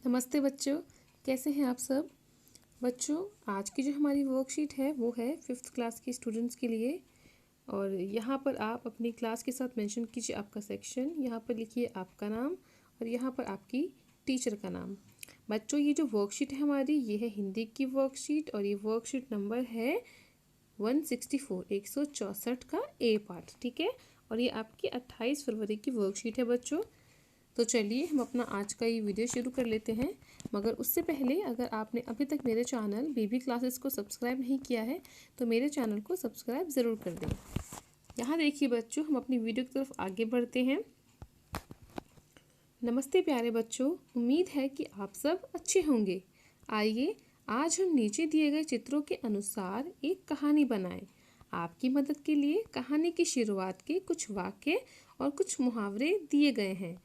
नमस्ते बच्चों, कैसे हैं आप सब। बच्चों, आज की जो हमारी वर्कशीट है वो है 5th क्लास के स्टूडेंट्स के लिए। और यहाँ पर आप अपनी क्लास के साथ मेंशन कीजिए आपका सेक्शन, यहाँ पर लिखिए आपका नाम और यहाँ पर आपकी टीचर का नाम। बच्चों, ये जो वर्कशीट है हमारी, ये है हिंदी की वर्कशीट और ये वर्कशीट नंबर है 164, 164 का ए पार्ट। ठीक है, और ये आपकी 28 फरवरी की वर्कशीट है बच्चों। तो चलिए हम अपना आज का ये वीडियो शुरू कर लेते हैं। मगर उससे पहले अगर आपने अभी तक मेरे चैनल बेबी क्लासेस को सब्सक्राइब नहीं किया है तो मेरे चैनल को सब्सक्राइब ज़रूर कर दें। यहाँ देखिए बच्चों, हम अपनी वीडियो की तरफ आगे बढ़ते हैं। नमस्ते प्यारे बच्चों, उम्मीद है कि आप सब अच्छे होंगे। आइए आज हम नीचे दिए गए चित्रों के अनुसार एक कहानी बनाएं। आपकी मदद के लिए कहानी की शुरुआत के कुछ वाक्य और कुछ मुहावरे दिए गए हैं।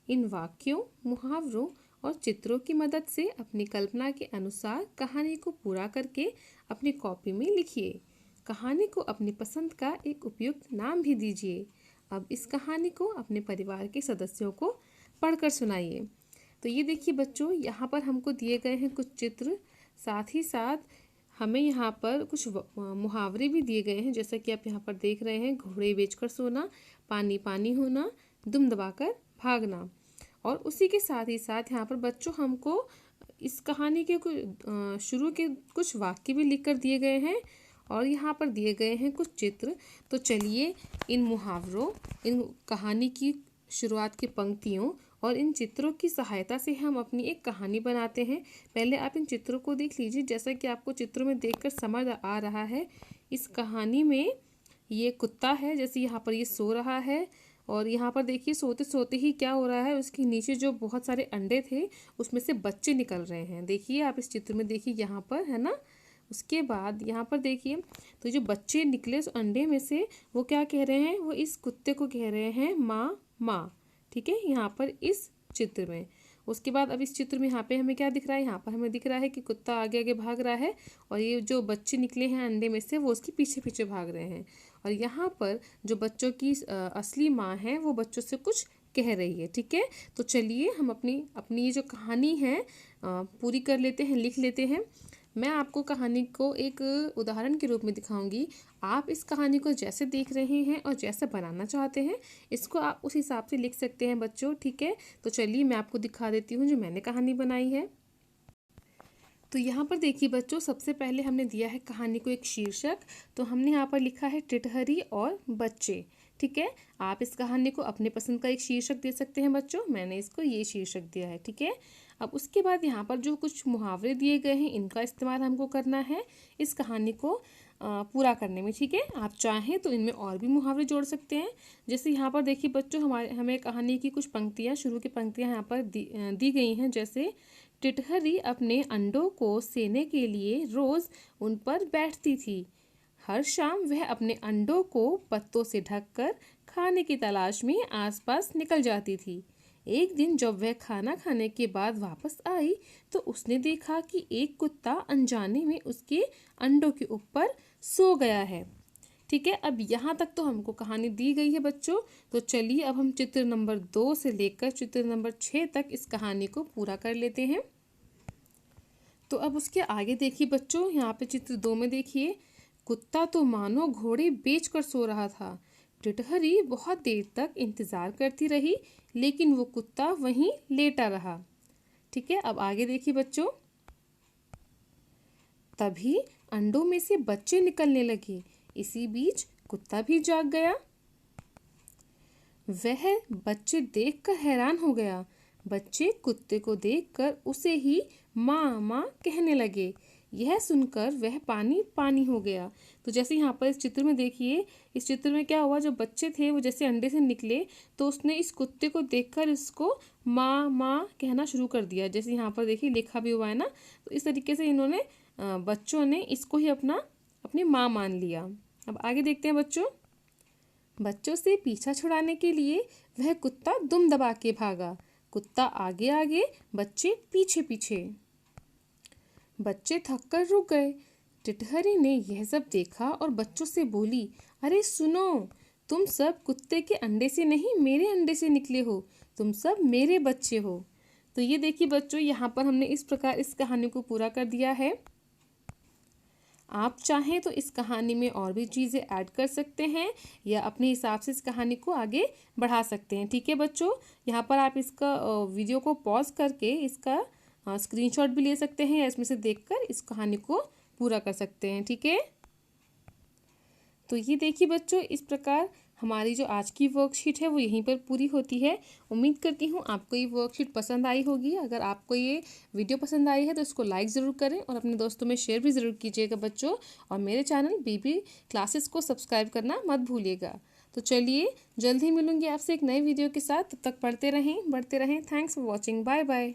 इन वाक्यों, मुहावरों और चित्रों की मदद से अपनी कल्पना के अनुसार कहानी को पूरा करके अपनी कॉपी में लिखिए। कहानी को अपनी पसंद का एक उपयुक्त नाम भी दीजिए। अब इस कहानी को अपने परिवार के सदस्यों को पढ़कर सुनाइए। तो ये देखिए बच्चों, यहाँ पर हमको दिए गए हैं कुछ चित्र, साथ ही साथ हमें यहाँ पर कुछ मुहावरे भी दिए गए हैं। जैसा कि आप यहाँ पर देख रहे हैं, घोड़े बेचकर सोना, पानी पानी होना, दुम दबाकर भागना। और उसी के साथ ही साथ यहाँ पर बच्चों हमको इस कहानी के शुरू के कुछ वाक्य भी लिख कर दिए गए हैं और यहाँ पर दिए गए हैं कुछ चित्र। तो चलिए इन मुहावरों, इन कहानी की शुरुआत की पंक्तियों और इन चित्रों की सहायता से हम अपनी एक कहानी बनाते हैं। पहले आप इन चित्रों को देख लीजिए। जैसा कि आपको चित्रों में देखकर समझ आ रहा है, इस कहानी में ये कुत्ता है, जैसे यहाँ पर ये सो रहा है और यहाँ पर देखिए सोते सोते ही क्या हो रहा है, उसके नीचे जो बहुत सारे अंडे थे उसमें से बच्चे निकल रहे हैं। देखिए आप इस चित्र में देखिए, यहाँ पर है ना। उसके बाद यहाँ पर देखिए, तो जो बच्चे निकले उस अंडे में से, वो क्या कह रहे हैं, वो इस कुत्ते को कह रहे हैं माँ माँ। ठीक है, यहाँ पर इस चित्र में। उसके बाद अब इस चित्र में यहाँ पे हमें क्या दिख रहा है, यहाँ पर हमें दिख रहा है कि कुत्ता आगे आगे भाग रहा है और ये जो बच्चे निकले हैं अंडे में से वो उसके पीछे पीछे भाग रहे हैं। और यहाँ पर जो बच्चों की असली माँ है वो बच्चों से कुछ कह रही है। ठीक है, तो चलिए हम अपनी अपनी ये जो कहानी है पूरी कर लेते हैं, लिख लेते हैं। मैं आपको कहानी को एक उदाहरण के रूप में दिखाऊंगी। आप इस कहानी को जैसे देख रहे हैं और जैसे बनाना चाहते हैं, इसको आप उस हिसाब से लिख सकते हैं बच्चों। ठीक है, तो चलिए मैं आपको दिखा देती हूँ जो मैंने कहानी बनाई है। तो यहाँ पर देखिए बच्चों, सबसे पहले हमने दिया है कहानी को एक शीर्षक। तो हमने यहाँ पर लिखा है टिटहरी और बच्चे। ठीक है, आप इस कहानी को अपने पसंद का एक शीर्षक दे सकते हैं बच्चों। मैंने इसको ये शीर्षक दिया है। ठीक है, अब उसके बाद यहाँ पर जो कुछ मुहावरे दिए गए हैं, इनका इस्तेमाल हमको करना है इस कहानी को पूरा करने में। ठीक है, आप चाहें तो इनमें और भी मुहावरे जोड़ सकते हैं। जैसे यहाँ पर देखिए बच्चों, हमें कहानी की कुछ पंक्तियाँ, शुरू की पंक्तियाँ यहाँ पर दी गई हैं। जैसे टिटहरी अपने अंडों को सेने के लिए रोज उन पर बैठती थी। हर शाम वह अपने अंडों को पत्तों से ढककर खाने की तलाश में आसपास निकल जाती थी। एक दिन जब वह खाना खाने के बाद वापस आई तो उसने देखा कि एक कुत्ता अनजाने में उसके अंडों के ऊपर सो गया है। ठीक है, अब यहाँ तक तो हमको कहानी दी गई है बच्चों। तो चलिए अब हम चित्र नंबर 2 से लेकर चित्र नंबर 6 तक इस कहानी को पूरा कर लेते हैं। तो अब उसके आगे देखिए बच्चों, यहाँ पे चित्र 2 में देखिए, कुत्ता तो मानो घोड़े बेच कर सो रहा था। टिटहरी बहुत देर तक इंतजार करती रही लेकिन वो कुत्ता वहीं लेटा रहा। ठीक है, अब आगे देखिए बच्चों, तभी अंडों में से बच्चे निकलने लगे। इसी बीच कुत्ता भी जाग गया। वह बच्चे देखकर हैरान हो गया। बच्चे कुत्ते को देखकर उसे ही माँ माँ कहने लगे। यह सुनकर वह पानी पानी हो गया। तो जैसे यहाँ पर इस चित्र में देखिए, इस चित्र में क्या हुआ, जो बच्चे थे वो जैसे अंडे से निकले तो उसने इस कुत्ते को देखकर इसको माँ माँ कहना शुरू कर दिया। जैसे यहाँ पर देखिए लिखा भी हुआ है ना। तो इस तरीके से इन्होंने बच्चों ने इसको ही अपनी माँ मान लिया। अब आगे देखते हैं बच्चों। बच्चों से पीछा छुड़ाने के लिए वह कुत्ता दुम दबा के भागा। कुत्ता आगे आगे, बच्चे पीछे पीछे। बच्चे थककर रुक गए। टिटहरी ने यह सब देखा और बच्चों से बोली, अरे सुनो, तुम सब कुत्ते के अंडे से नहीं मेरे अंडे से निकले हो। तुम सब मेरे बच्चे हो। तो ये देखिए बच्चों, यहाँ पर हमने इस प्रकार इस कहानी को पूरा कर दिया है। आप चाहें तो इस कहानी में और भी चीज़ें ऐड कर सकते हैं या अपने हिसाब से इस कहानी को आगे बढ़ा सकते हैं। ठीक है बच्चों, यहाँ पर आप इसका वीडियो को पॉज करके इसका स्क्रीनशॉट भी ले सकते हैं या इसमें से देखकर इस कहानी को पूरा कर सकते हैं। ठीक है, तो ये देखिए बच्चों, इस प्रकार हमारी जो आज की वर्कशीट है वो यहीं पर पूरी होती है। उम्मीद करती हूँ आपको ये वर्कशीट पसंद आई होगी। अगर आपको ये वीडियो पसंद आई है तो इसको लाइक ज़रूर करें और अपने दोस्तों में शेयर भी ज़रूर कीजिएगा बच्चों। और मेरे चैनल बीबी क्लासेस को सब्सक्राइब करना मत भूलिएगा। तो चलिए, जल्द ही मिलूंगी आपसे एक नए वीडियो के साथ। तब तक पढ़ते रहें, बढ़ते रहें। Thanks for watching. Bye bye.